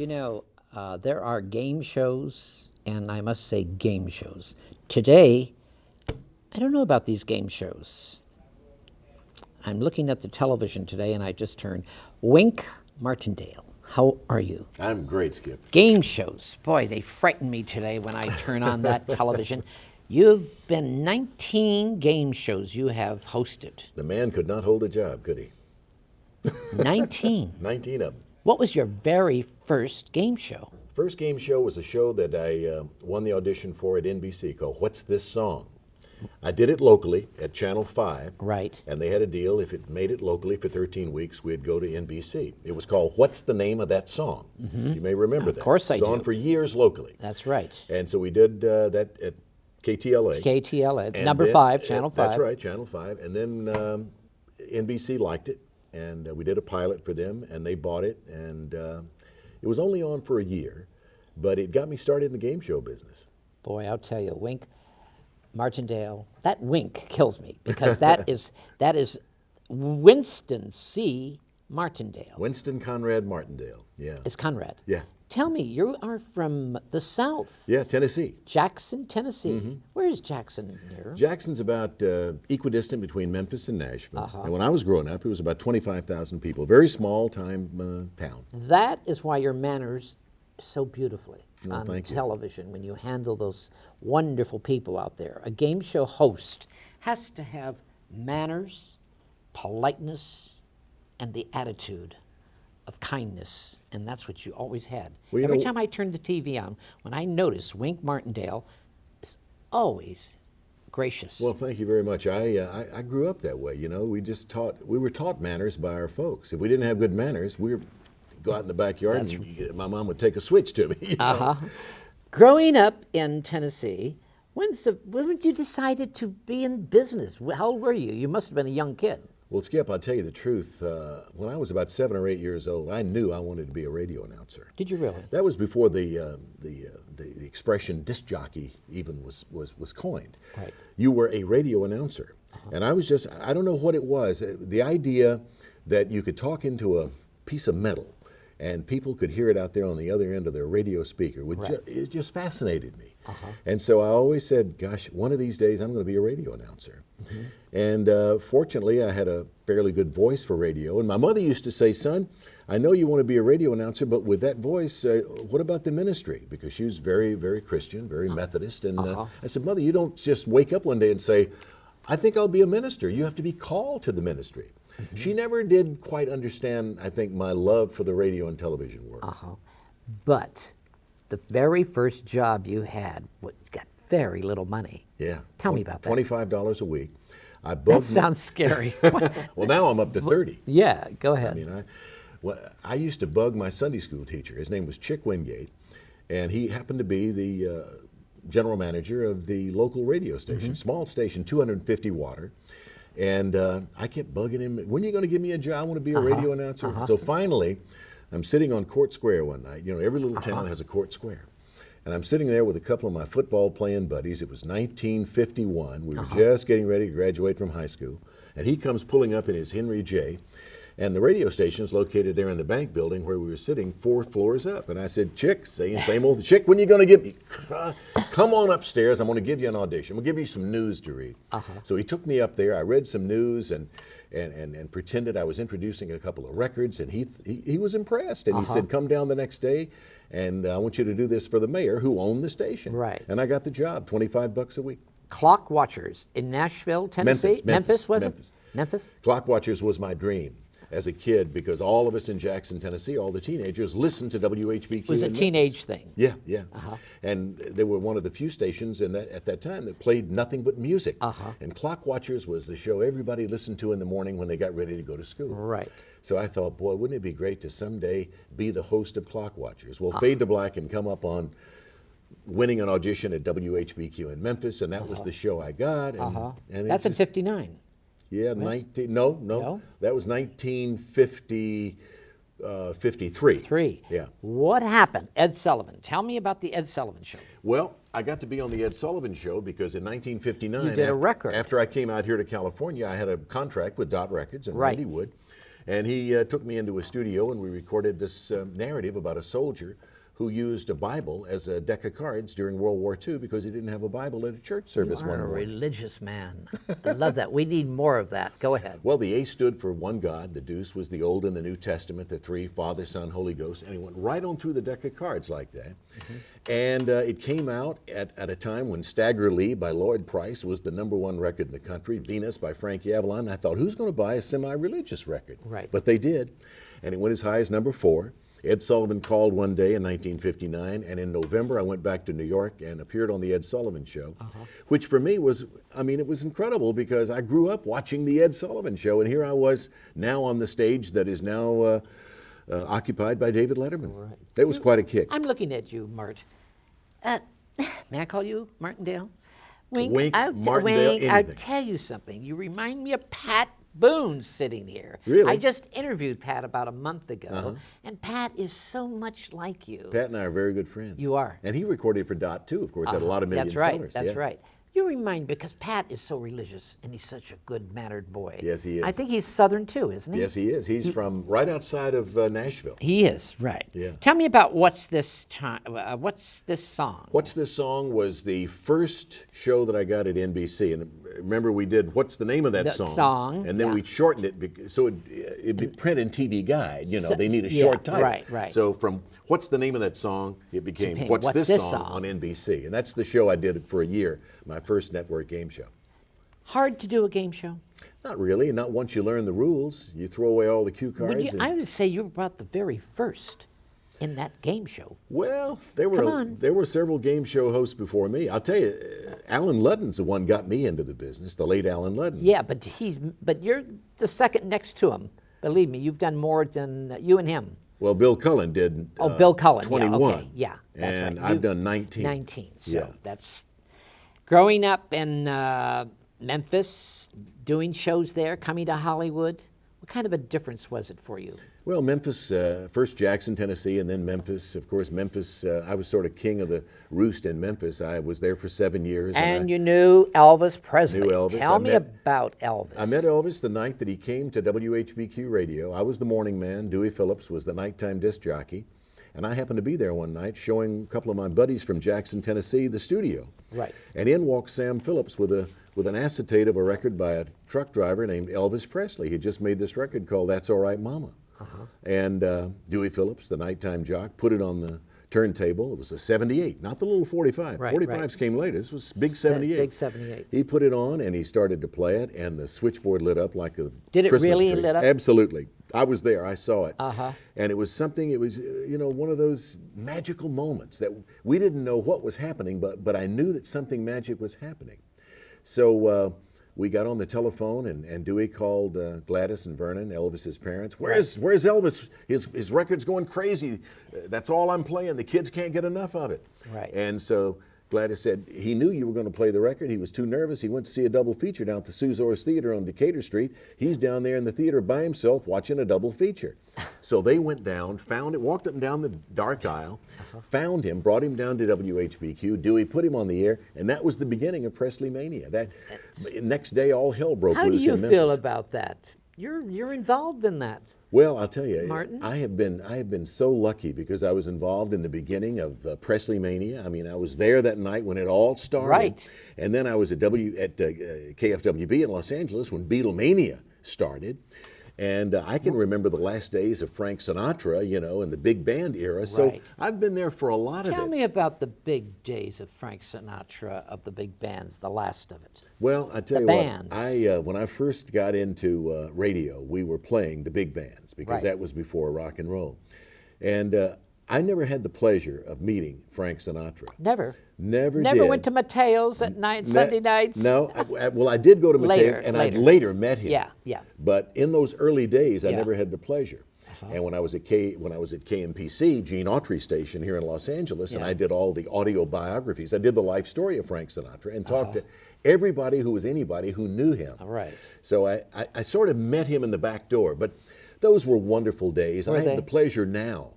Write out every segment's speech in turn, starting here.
You know, there are game shows, and I must say game shows. Today, I don't know about these game shows. I'm looking at the television today, and I just turned Wink Martindale. How are you? I'm great, Skip. Game shows. Boy, they frighten me today when I turn on that television. You've been 19 game shows you have hosted. The man could not hold a job, could he? 19. 19 of them. What was your very first game show? First game show was a show that I won the audition for at NBC called What's This Song? I did it locally at Channel 5. Right. And they had a deal. If it made it locally for 13 weeks, we'd go to NBC. It was called What's the Name of That Song? Mm-hmm. You may remember that. Of course I do. It was on for years locally. That's right. And so we did that at KTLA. KTLA, And number then- 5, Channel 5. That's right, Channel 5. And then NBC liked it, and we did a pilot for them, and they bought it. And it was only on for a year, but it got me started in the game show business. Boy, I'll tell you, Wink Martindale, that Wink kills me because that is Winston C. Martindale. Winston Conrad Martindale, yeah. It's Conrad. Yeah. Tell me, you are from the South. Yeah, Tennessee. Jackson, Tennessee. Mm-hmm. Where is Jackson near? Jackson's about equidistant between Memphis and Nashville. And when I was growing up, it was about 25,000 people. Very small time town. That is why your manners so beautifully on thank you. television when you handle those wonderful people out there. A game show host has to have manners, politeness, and the attitude of kindness, and that's what you always had. Well, you Every know- time I turn the TV on, when I notice Wink Martindale is always gracious. Well, thank you very much. I grew up that way. You know, we were taught manners by our folks. If we didn't have good manners, we were go out in the backyard and my mom would take a switch to me. You know? Growing up in Tennessee, when you decided to be in business? How old were you? You must have been a young kid. Well, Skip, I'll tell you the truth. When I was about 7 or 8 years old, I knew I wanted to be a radio announcer. Did you really? That was before the expression disc jockey even was coined. Right. You were a radio announcer. And I don't know what it was. The idea that you could talk into a piece of metal and people could hear it out there on the other end of their radio speaker, it just fascinated me. And so I always said, gosh, one of these days I'm going to be a radio announcer. And fortunately, I had a fairly good voice for radio. And my mother used to say, son, I know you want to be a radio announcer, but with that voice, what about the ministry? Because she was very, very Christian, very Methodist. And I said, Mother, you don't just wake up one day and say, I think I'll be a minister. You have to be called to the ministry. She never did quite understand, I think, my love for the radio and television work. But the very first job you had got very little money. Yeah. Tell me about that. $25 a week. That sounds scary. Well, now I'm up to 30. Yeah, go ahead. I mean, I used to bug my Sunday school teacher. His name was Chick Wingate, and he happened to be the general manager of the local radio station, small station, 250 water. And I kept bugging him, when are you going to give me a job? I want to be a radio announcer. So finally, I'm sitting on Court Square one night. You know, every little town has a Court Square. And I'm sitting there with a couple of my football playing buddies. It was 1951. We were just getting ready to graduate from high school. And he comes pulling up in his Henry J. And the radio station is located there in the bank building where we were sitting 4 floors up. And I said, Chick, same old Chick, when are you going to give me? Come on upstairs. I'm going to give you an audition. I'm going to give you some news to read. So he took me up there. I read some news and pretended I was introducing a couple of records. And he was impressed. And he said, come down the next day. And I want you to do this for the mayor who owned the station. Right. And I got the job, $25 a week. Clock Watchers in Nashville, Tennessee? Memphis, was it? Memphis? Clock Watchers was my dream as a kid because all of us in Jackson, Tennessee, all the teenagers listened to WHBQ. It was a in teenage Memphis. thing. Yeah. And they were one of the few stations at that time that played nothing but music. And Clock Watchers was the show everybody listened to in the morning when they got ready to go to school. Right. So I thought, boy, wouldn't it be great to someday be the host of Clock Watchers? Well, Fade to Black and come up on winning an audition at WHBQ in Memphis, and that was the show I got. And That's in 59. Yeah, no. That was 1953. 3. Yeah. What happened? Ed Sullivan. Tell me about the Ed Sullivan Show. Well, I got to be on the Ed Sullivan Show because in 1959, You did a record. After I came out here to California, I had a contract with Dot Records and Randy Wood. And he took me into a studio and we recorded this narrative about a soldier who used a Bible as a deck of cards during World War II because he didn't have a Bible at a church service You are one a morning. religious man. I love that. We need more of that. Go ahead. Well, the A stood for one God, the deuce was the Old and the New Testament, the three, Father, Son, Holy Ghost, and he went right on through the deck of cards like that. And it came out at a time when Stagger Lee by Lloyd Price was the #1 record in the country, Venus by Frankie Avalon. And I thought, who's going to buy a semi-religious record? Right. But they did, and it went as high as #4. Ed Sullivan called one day in 1959, and in November I went back to New York and appeared on the Ed Sullivan Show, which for me was, I mean, it was incredible because I grew up watching the Ed Sullivan Show, and here I was now on the stage that is now occupied by David Letterman. Right. It was quite a kick. I'm looking at you, Mart. May I call you Martindale? Wink, I'll Martindale, Wink, I'll anything. tell you something. You remind me of Pat Boone sitting here. Really? I just interviewed Pat about a month ago, and Pat is so much like you. Pat and I are very good friends. You are. And he recorded for Dot too, of course, had a lot of million That's right. sellers. That's yeah. right. You remind because Pat is so religious and he's such a good-mannered boy. Yes, he is. I think he's Southern too, isn't he? Yes, he is. He's from right outside of Nashville. He is, right. Yeah. Tell me about what's this song? What's This Song was the first show that I got at NBC. And remember, we did What's the Name of That That song, And then yeah. we shortened it so it'd be print and TV guide. You know, So- they need a yeah, short title. right. So from What's the Name of That Song, it became Became What's This Song on NBC. And that's the show I did for a year, my first network game show. Hard to do a game show? Not really, not once you learn the rules. You throw away all the cue cards. I would say you were about the very first in that game show. Well, Come on. there were several game show hosts before me. I'll tell you, Alan Ludden's the one got me into the business, the late Alan Ludden. Yeah, but you're the second next to him. Believe me, you've done more than you and him. Well, Bill Cullen did Bill Cullen, 21. Yeah, okay. Yeah, that's and right. I've done 19. 19, so Yeah. that's... Growing up in Memphis, doing shows there, coming to Hollywood, what kind of a difference was it for you? Well, Memphis, first Jackson, Tennessee, and then Memphis. Of course, Memphis, I was sort of king of the roost in Memphis. I was there for 7 years. And you knew Elvis Presley. Knew Elvis. Tell me about Elvis. I met Elvis the night that he came to WHBQ Radio. I was the morning man. Dewey Phillips was the nighttime disc jockey. And I happened to be there one night showing a couple of my buddies from Jackson, Tennessee, the studio. Right. And in walked Sam Phillips with an acetate of a record by a truck driver named Elvis Presley. He just made this record called That's All Right Mama. And Dewey Phillips, the nighttime jock, put it on the turntable. It was a 78, not the little 45. Right, 45s right. came later. This was big 78. Big 78. He put it on and he started to play it, and the switchboard lit up like a Did it Christmas really tree. lit up? Absolutely. I was there. I saw it. Uh-huh. And it was something, it was, one of those magical moments that we didn't know what was happening, but I knew that something magic was happening. So we got on the telephone, and Dewey called Gladys and Vernon, Elvis's parents. Where's Elvis? His record's going crazy. That's all I'm playing. The kids can't get enough of it. Right. And so Gladys said he knew you were going to play the record. He was too nervous. He went to see a double feature down at the Suzor's Theater on Decatur Street. He's down there in the theater by himself watching a double feature. So they went down, found it, walked up and down the dark aisle, found him, brought him down to WHBQ. Dewey put him on the air, and that was the beginning of Presley Mania. That next day, all hell broke How do loose you in Memphis. feel about that? You're involved in that. Well, I'll tell you, Martin? I have been so lucky because I was involved in the beginning of Presley Mania. I mean, I was there that night when it all started. Right. And then I was at KFWB in Los Angeles when Beatlemania started. And I can remember the last days of Frank Sinatra, in the big band era. So Right. I've been there for a lot of it. Tell me about the big days of Frank Sinatra, of the big bands, the last of it. Well, I tell The you bands. what, when I first got into radio, we were playing the big bands because Right. that was before rock and roll. And I never had the pleasure of meeting Frank Sinatra. Never. Never Never did. went to Mateo's at night, Sunday nights? No. Well, I did go to Mateo's, Later, and later. I later met him. Yeah. But in those early days, I Yeah. never had the pleasure. And when I was at KMPC, Gene Autry station here in Los Angeles, and Yeah. I did all the audio biographies. I did the life story of Frank Sinatra and talked to everybody who was anybody who knew him. All right. So I sort of met him in the back door. But those were wonderful days. Were I they? have the pleasure now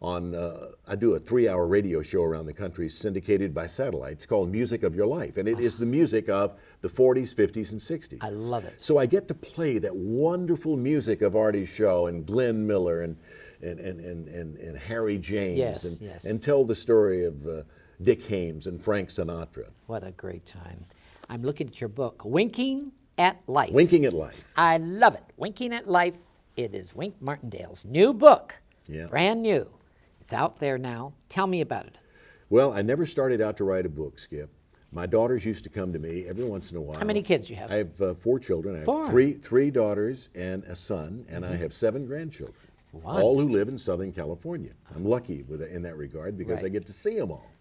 I do a 3-hour radio show around the country syndicated by satellite. It's called Music of Your Life, and it is the music of the 40s, 50s, and 60s. I love it. So I get to play that wonderful music of Artie's show and Glenn Miller and Harry James, Yes, yes. and tell the story of Dick Haymes and Frank Sinatra. What a great time. I'm looking at your book, Winking at Life. Winking at Life. I love it. Winking at Life. It is Wink Martindale's new book. Yeah. Brand new. It's out there now. Tell me about it. Well, I never started out to write a book, Skip. My daughters used to come to me every once in a while. How many kids do you have? I have 4 children. I have Four. three daughters and a son, and I have 7 grandchildren, all who live in Southern California. I'm lucky in that regard because I get to see them all.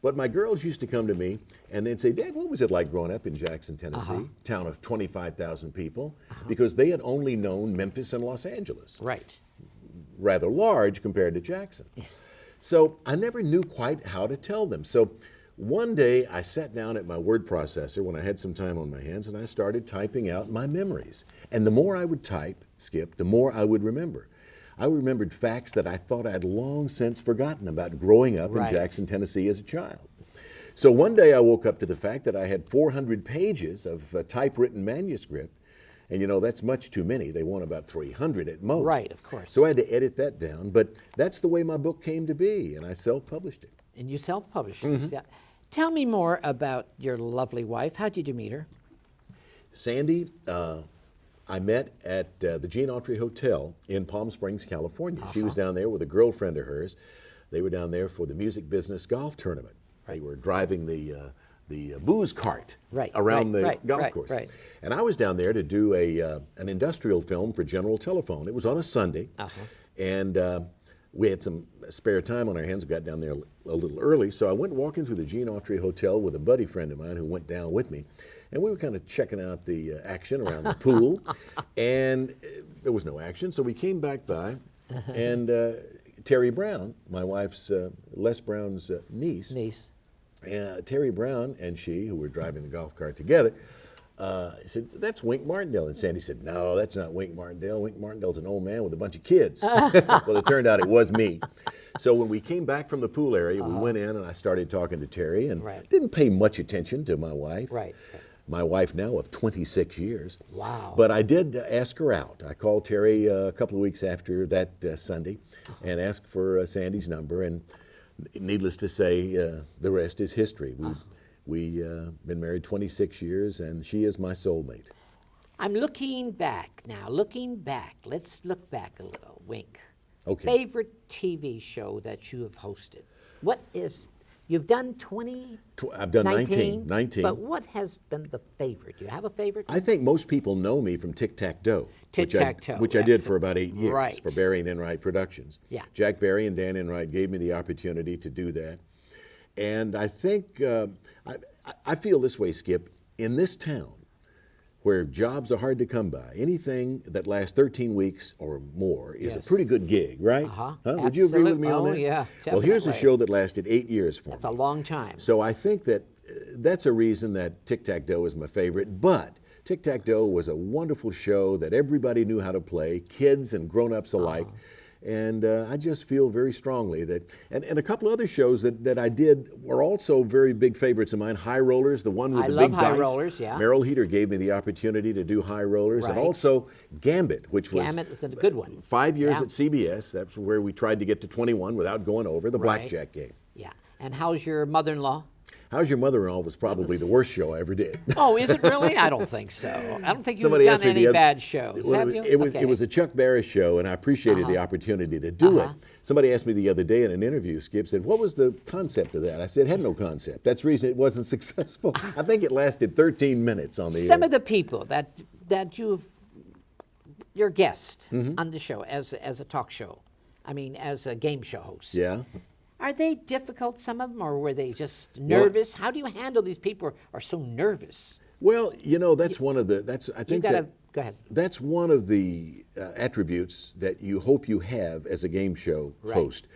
But my girls used to come to me and they'd say, Dad, what was it like growing up in Jackson, Tennessee, town of 25,000 people? Because they had only known Memphis and Los Angeles. Right. Rather large compared to Jackson. So I never knew quite how to tell them. So one day I sat down at my word processor when I had some time on my hands and I started typing out my memories. And the more I would type, Skip, the more I would remember. I remembered facts that I thought I'd long since forgotten about growing up in Jackson, Tennessee as a child. So one day I woke up to the fact that I had 400 pages of typewritten manuscript. And you know, that's much too many. They want about 300 at most. Right, of course. So I had to edit that down. But that's the way my book came to be, and I self-published it. And you self-published it. Yeah. Tell me more about your lovely wife. How did you meet her? Sandy, I met at the Gene Autry Hotel in Palm Springs, California. She was down there with a girlfriend of hers. They were down there for the music business golf tournament. They were driving the booze cart around the golf course. And I was down there to do an industrial film for General Telephone. It was on a Sunday, and we had some spare time on our hands. We got down there a little early, so I went walking through the Gene Autry Hotel with a buddy friend of mine who went down with me. And we were kind of checking out the action around the pool, and there was no action, so we came back by, and Terry Brown, my wife's, Les Brown's niece, Terry Brown and she, who were driving the golf cart together, said, that's Wink Martindale. And Sandy said, no, that's not Wink Martindale. Wink Martindale's an old man with a bunch of kids. Well, it turned out it was me. So when we came back from the pool area, we went in and I started talking to Terry and didn't pay much attention to my wife. My wife now of 26 years. Wow. But I did ask her out. I called Terry a couple of weeks after that Sunday and asked for Sandy's number. And needless to say, the rest is history. We've been married 26 years, and she is my soulmate. I'm looking back now. Let's look back a little. Wink. Okay. Favorite TV show that you have hosted? What is... You've done 20? I've done 19. But what has been the favorite? Do you have a favorite? I think most people know me from Tic-Tac-Toe. Tic-Tac-Toe. Which I did for about 8 years for Barry and Enright Productions. Yeah. Jack Barry and Dan Enright gave me the opportunity to do that. And I think, I feel this way, Skip, in this town, where jobs are hard to come by, anything that lasts 13 weeks or more is a pretty good gig, right? Would you agree with me on that? Oh, yeah, definitely. Well, here's a show that lasted 8 years for me. That's a long time. So I think that that's a reason that Tic-Tac-Toe is my favorite, but Tic-Tac-Toe was a wonderful show that everybody knew how to play, kids and grown-ups alike. And I just feel very strongly that, and a couple other shows that I did were also very big favorites of mine. High Rollers, the one with the big dice. High Rollers, yeah. Merrill Heater gave me the opportunity to do High Rollers, and also Gambit, which was Gambit was a good one. 5 years at CBS. That's where we tried to get to 21 without going over, the blackjack game. Yeah. And how's your mother-in-law? How's Your Mother-in-Law was probably the worst show I ever did. Oh, is it really? I don't think so. I don't think you've Somebody done any bad shows, have you? It was a Chuck Barris show, and I appreciated the opportunity to do it. Somebody asked me the other day in an interview, Skip, said, what was the concept of that? I said, it had no concept. That's the reason it wasn't successful. I think it lasted 13 minutes on the air. Some of the people that your guest on the show as a talk show, I mean, as a game show host. Yeah. Are they difficult, some of them, or were they just nervous? How do you handle these people who are so nervous? Well, you know, that's one of the, Go ahead. That's one of the attributes that you hope you have as a game show host.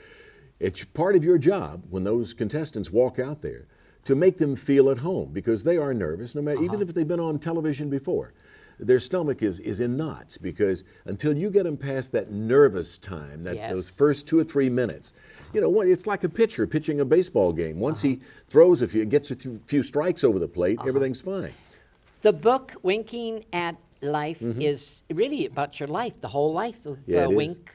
It's part of your job when those contestants walk out there to make them feel at home, because they are nervous, no matter even if they've been on television before. their stomach is in knots, because until you get them past that nervous time, that Yes. those first 2 or 3 minutes, it's like a pitcher pitching a baseball game. Once he throws gets a few strikes over the plate, everything's fine. The book, Winking at Life, is really about your life, the whole life of Yeah, it is. Wink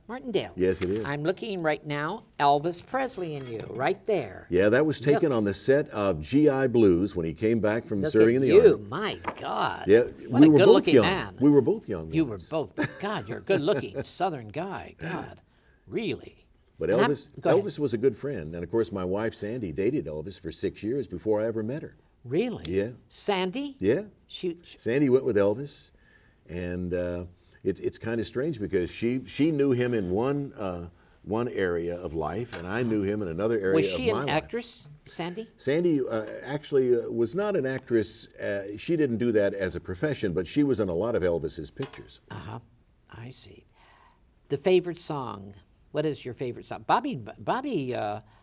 Martindale. Yes, it is. I'm looking right now, Elvis Presley and you, right there. Yeah, that was taken on the set of GI Blues when he came back from Look serving at in the you, Army. my God. Yeah, What we a were both good-looking young. man. We were both young. You were once. both. God, you're a good-looking Southern guy. God, really. But And go ahead. Elvis was a good friend, and of course my wife Sandy dated Elvis for 6 years before I ever met her. Really? Yeah. Sandy? Yeah. She Sandy went with Elvis, and it's kind of strange because she knew him in one area of life, and I knew him in another area was of she my an life. actress, Sandy? Sandy actually was not an actress. She didn't do that as a profession, but she was in a lot of Elvis's pictures. I see. The favorite song. What is your favorite song? Bobby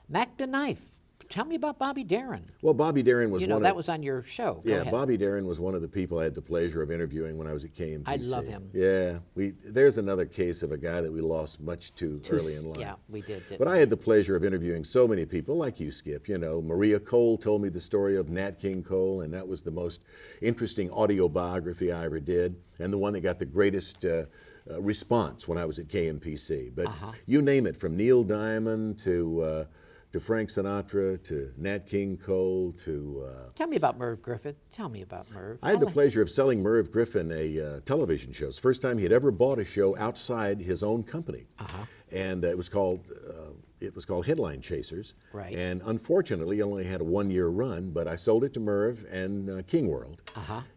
Mac the Knife. Tell me about Bobby Darren. Well, Bobby Darren was That was on your show. Go Yeah, ahead. Bobby Darren was one of the people I had the pleasure of interviewing when I was at KMPC. I love him. Yeah, there's another case of a guy that we lost much too early in life. Yeah, we did. But I had the pleasure of interviewing so many people like you, Skip. Maria Cole told me the story of Nat King Cole, and that was the most interesting audio biography I ever did, and the one that got the greatest response when I was at KMPC. But you name it, from Neil Diamond to Frank Sinatra, to Nat King Cole, to... Tell me about Merv Griffin. Tell me about Merv. I had the pleasure of selling Merv Griffin a television show. It's the first time he had ever bought a show outside his own company. And it was called Headline Chasers. Right. And unfortunately, it only had a 1-year run, but I sold it to Merv and King World.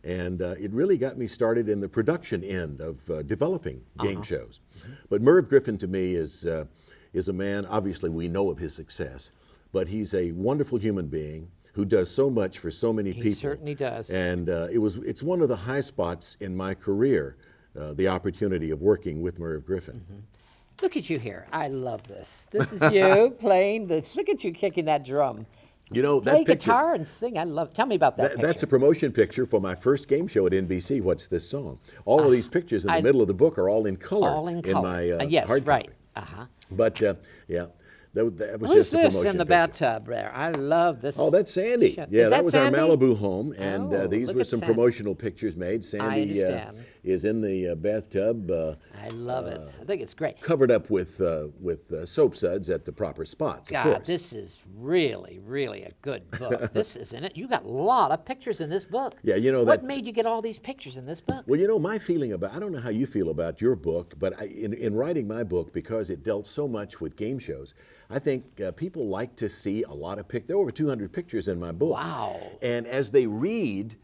And it really got me started in the production end of developing game shows. But Merv Griffin, to me, is a man, obviously we know of his success, but he's a wonderful human being who does so much for so many people. He certainly does. And it's one of the high spots in my career, the opportunity of working with Merv Griffin. Look at you here. I love this. This is you playing this. Look at you kicking that drum. That Play picture, guitar and sing. I love. Tell me about that. that's a promotion picture for my first game show at NBC, What's This Song? All of these pictures in the middle of the book are all in color. All in color. My yes, hard right. copy. But yeah, that was Who's just a this promotion in the picture. bathtub there? I love this. Oh, that's Sandy. shot. Yeah, Is that was Sandy? our Malibu home, and Oh, these look were at some Sandy. promotional pictures made. Sandy understand. is in the bathtub, I love it. I think it's great. covered up with soap suds at the proper spots. Of God, course. this is really, really a good book. This is in it. You got a lot of pictures in this book. Yeah, What that. made you get all these pictures in this book? Well, my feeling about, I don't know how you feel about your book, but in writing my book, because it dealt so much with game shows, I think people like to see a lot of pictures. There are over 200 pictures in my book. Wow. And as they read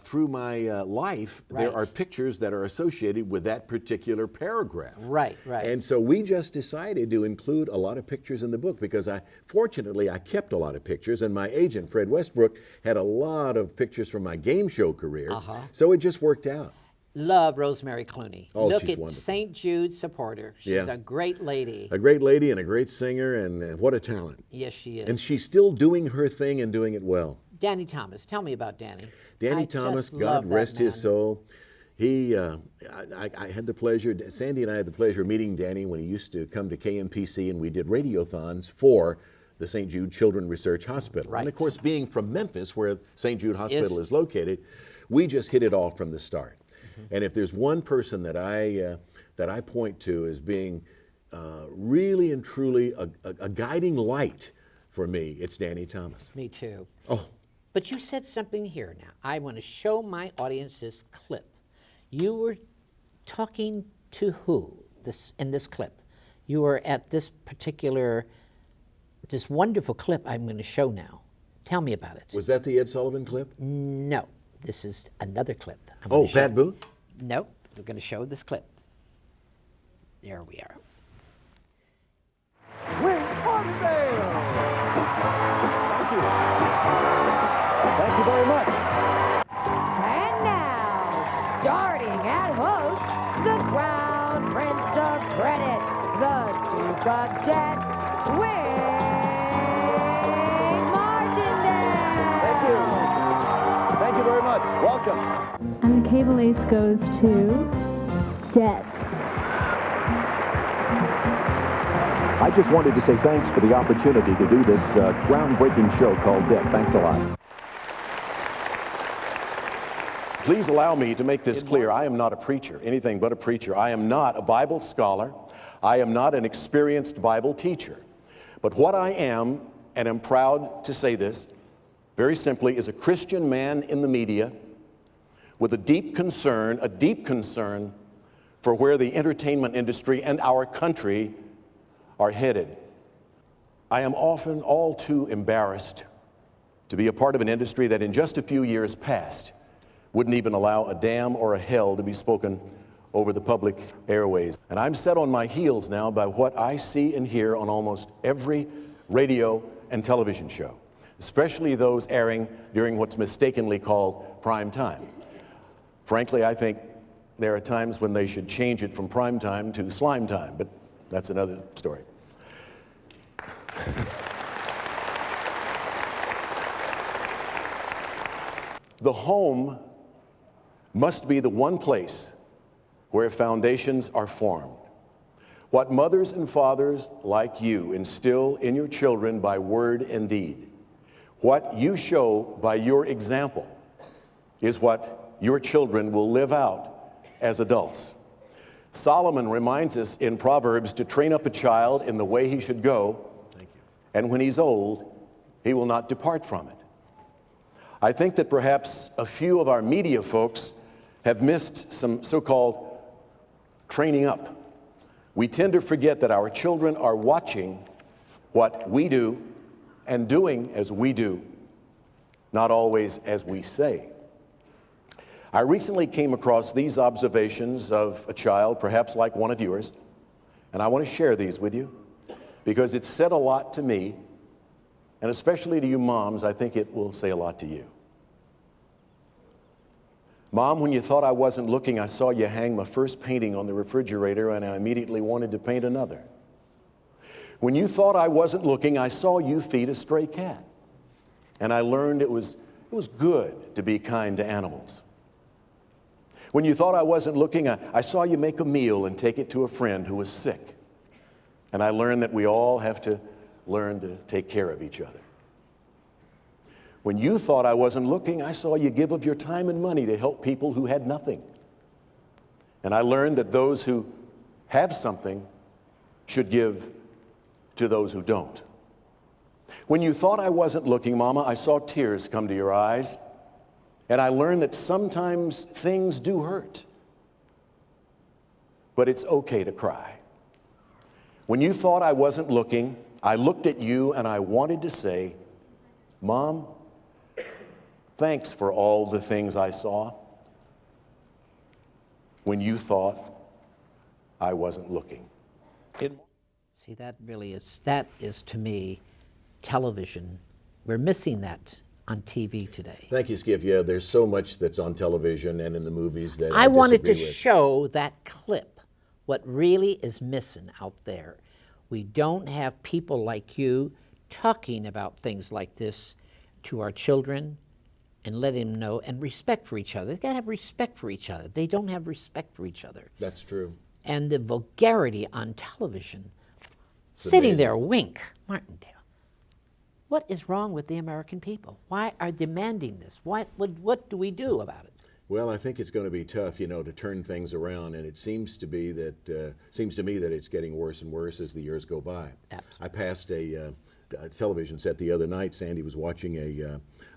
through my life, there Right. are pictures that are associated with that particular paragraph. Right. And so we just decided to include a lot of pictures in the book because fortunately I kept a lot of pictures, and my agent, Fred Westbrook, had a lot of pictures from my game show career. So it just worked out. Love Rosemary Clooney. Oh, Look she's at wonderful. St. Jude supporter. She's Yeah. a great lady. A great lady and a great singer, and what a talent. Yes, she is. And she's still doing her thing and doing it well. Danny Thomas. Tell me about Danny. Danny I Thomas, just love God that rest his man. soul. He, I had the pleasure, Sandy and I had the pleasure of meeting Danny when he used to come to KMPC, and we did radiothons for the St. Jude Children's Research Hospital. Right. And of course, being from Memphis, where St. Jude Hospital Is- is located, we just hit it off from the start. And if there's one person that I point to as being really and truly a guiding light for me, it's Danny Thomas. Me too. Oh, But you said something here now. I want to show my audience this clip. You were talking to who in this clip? You were at this wonderful clip I'm going to show now. Tell me about it. was that the Ed Sullivan clip? No, this is another clip. I'm Oh, gonna show- Pat Boone? No, we're going to show this clip. There we are. Martindale. Thank you. Thank you very much. And now, starting at host, the Crown Prince of Credit, the Duke of Debt, Wayne Martindale. Thank you. Thank you you very much. Welcome. And the cable ace goes to debt. I just wanted to say thanks for the opportunity to do this groundbreaking show called Debt. Thanks a lot. Please allow me to make this clear. I am not a preacher, anything but a preacher. I am not a Bible scholar. I am not an experienced Bible teacher. But what I am, and I'm proud to say this, very simply, is a Christian man in the media with a deep concern for where the entertainment industry and our country are headed. I am often all too embarrassed to be a part of an industry that in just a few years past wouldn't even allow a damn or a hell to be spoken over the public airways. And I'm set on my heels now by what I see and hear on almost every radio and television show, especially those airing during what's mistakenly called prime time. Frankly, I think there are times when they should change it from prime time to slime time, but that's another story. The home must be the one place where foundations are formed. What mothers and fathers like you instill in your children by word and deed, what you show by your example, is what your children will live out as adults. Solomon reminds us in Proverbs to train up a child in the way he should go, and when he's old, he will not depart from it. I think that perhaps a few of our media folks have missed some so-called training up. We tend to forget that our children are watching what we do and doing as we do, not always as we say. I recently came across these observations of a child, perhaps like one of yours, and I want to share these with you because it said a lot to me, and especially to you moms, I think it will say a lot to you. Mom, when you thought I wasn't looking, I saw you hang my first painting on the refrigerator, and I immediately wanted to paint another. When you thought I wasn't looking, I saw you feed a stray cat, and I learned it was good to be kind to animals. When you thought I wasn't looking, I saw you make a meal and take it to a friend who was sick, and I learned that we all have to learn to take care of each other. When you thought I wasn't looking, I saw you give of your time and money to help people who had nothing. And I learned that those who have something should give to those who don't. When you thought I wasn't looking, Mama, I saw tears come to your eyes. And I learned that sometimes things do hurt. But it's okay to cry. When you thought I wasn't looking, I looked at you and I wanted to say, Mom, thanks for all the things I saw when you thought I wasn't looking. See, that is to me television. We're missing that on TV today. Thank you, Skip. Yeah, there's so much that's on television and in the movies that I wanted to disagree with. show that clip, what really is missing out there. We don't have people like you talking about things like this to our children and letting them know, and respect for each other. They've got to have respect for each other. They don't have respect for each other. That's true. And the vulgarity on television, sitting there, wink, Martindale. What is wrong with the American people? Why are demanding this? What do we do about it? Well, I think it's going to be tough, to turn things around, and it seems to me that it's getting worse and worse as the years go by. Absolutely. I passed a television set the other night. Sandy was watching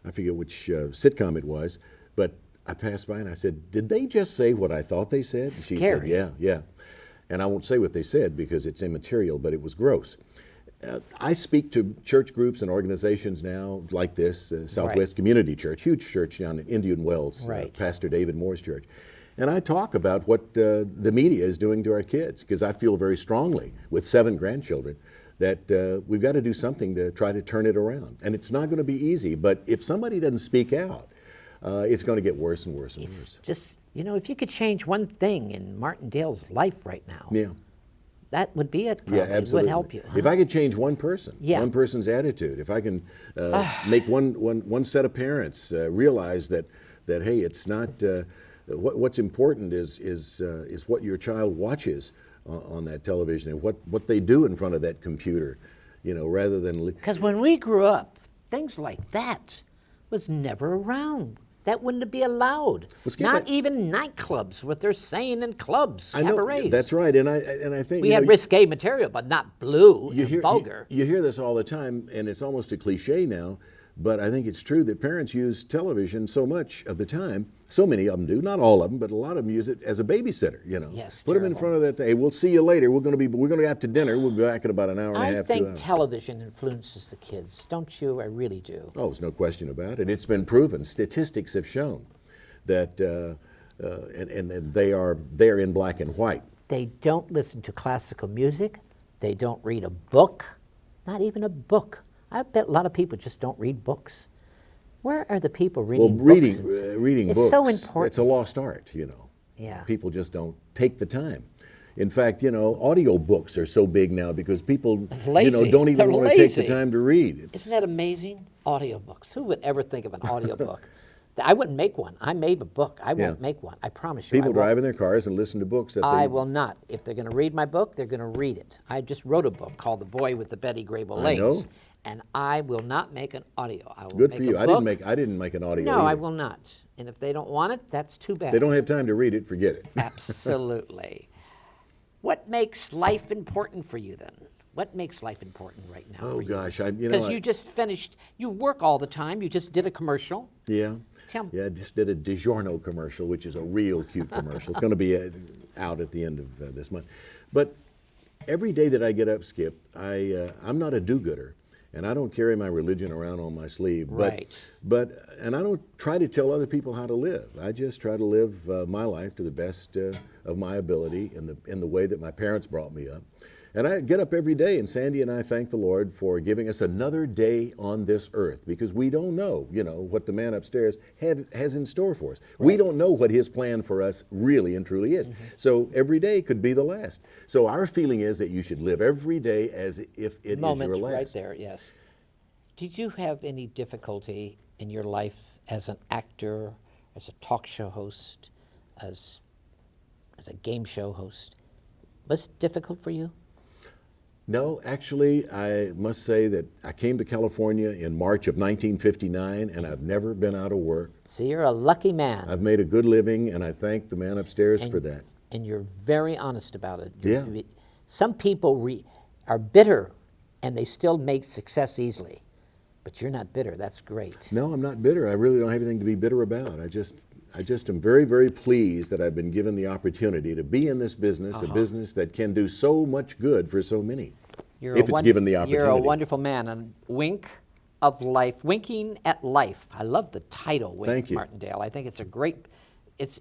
I forget which sitcom it was, but I passed by and I said, "Did they just say what I thought they said?" And she said, "Yeah." And I won't say what they said because it's immaterial, but it was gross. I speak to church groups and organizations now like this, Southwest Community Church, huge church down in Indian Wells, Pastor David Moore's church. And I talk about what the media is doing to our kids, because I feel very strongly, with 7 grandchildren, that we've got to do something to try to turn it around. And it's not going to be easy, but if somebody doesn't speak out, it's going to get worse and worse and worse. Just, if you could change one thing in Martindale's life right now, that would be it. Probably. Yeah, absolutely. It would help you. If I could change one person, one person's attitude, if I can make one set of parents realize that that hey, it's not what's important is what your child watches on that television and what they do in front of that computer, rather than Because when we grew up, things like that was never around. That wouldn't be allowed. Not even nightclubs, what they're saying in clubs, cabarets. Know, that's right, and I think we had risque material, but not blue and vulgar. You hear this all the time, and it's almost a cliche now. But I think it's true that parents use television so much of the time. So many of them do, not all of them, but a lot of them use it as a babysitter. Yes, put them in front of that thing. Hey, we'll see you later. We're going to go out to dinner. We'll be back in about an hour and a half. I think television influences the kids, don't you? I really do. Oh, there's no question about it. It's been proven. Statistics have shown that, and they're in black and white. They don't listen to classical music. They don't read a book, not even a book. I bet a lot of people just don't read books. Where are the people reading books? Reading it's books, so important. It's a lost art, Yeah. People just don't take the time. In fact, audio books are so big now because people, don't even want to take the time to read. Isn't that amazing? Audiobooks. Who would ever think of an audiobook? I wouldn't make one. I made a book. I won't make one. I promise you. People drive in their cars and listen to books. I will not. If they're going to read my book, they're going to read it. I just wrote a book called The Boy with the Betty Grable Legs. I know. And I will not make an audio. I will Good make for you. A I book. didn't make an audio. No, either. I will not. And if they don't want it, that's too bad. They don't have time to read it. Forget it. Absolutely. What makes life important for you then? What makes life important right now? Oh gosh, because you just finished. You work all the time. You just did a commercial. Yeah. Tell me. Yeah, I just did a DiGiorno commercial, which is a real cute commercial. It's going to be out at the end of this month. But every day that I get up, Skip, I'm not a do-gooder, and I don't carry my religion around on my sleeve. Right. And I don't try to tell other people how to live. I just try to live my life to the best of my ability in the way that my parents brought me up. And I get up every day, and Sandy and I thank the Lord for giving us another day on this earth, because we don't know, what the man upstairs has in store for us. Right. We don't know what his plan for us really and truly is. Mm-hmm. So every day could be the last. So our feeling is that you should live every day as if it is your last. Right there, yes. Did you have any difficulty in your life as an actor, as a talk show host, as a game show host? Was it difficult for you? No, actually, I must say that I came to California in March of 1959, and I've never been out of work. So you're a lucky man. I've made a good living, and I thank the man upstairs for that. And you're very honest about it. Yeah. Some people are bitter, and they still make success easily. But you're not bitter. That's great. No, I'm not bitter. I really don't have anything to be bitter about. I just am very, very pleased that I've been given the opportunity to be in this business, a business that can do so much good for so many, if it's given the opportunity. You're a wonderful man. And Wink of Life, Winking at Life. I love the title, Wink. Thank you. Martindale. I think it's a great, it's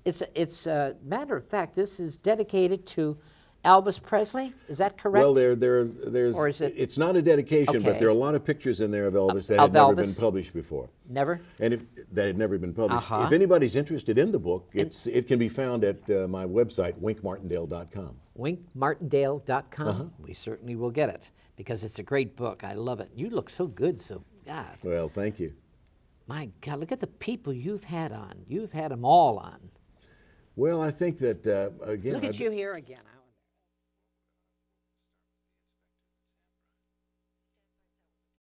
a matter of fact, this is dedicated to Elvis Presley. Is that correct? Well, there's. Or is it's not a dedication, but there are a lot of pictures in there of Elvis that had never been published before. Never? And that had never been published. If anybody's interested in the book, it can be found at my website, winkmartindale.com. winkmartindale.com. We certainly will get it, because it's a great book. I love it. You look so good, so God. Well, thank you. My God, look at the people you've had on. You've had them all on. Well, I think that, again... Look at you here again.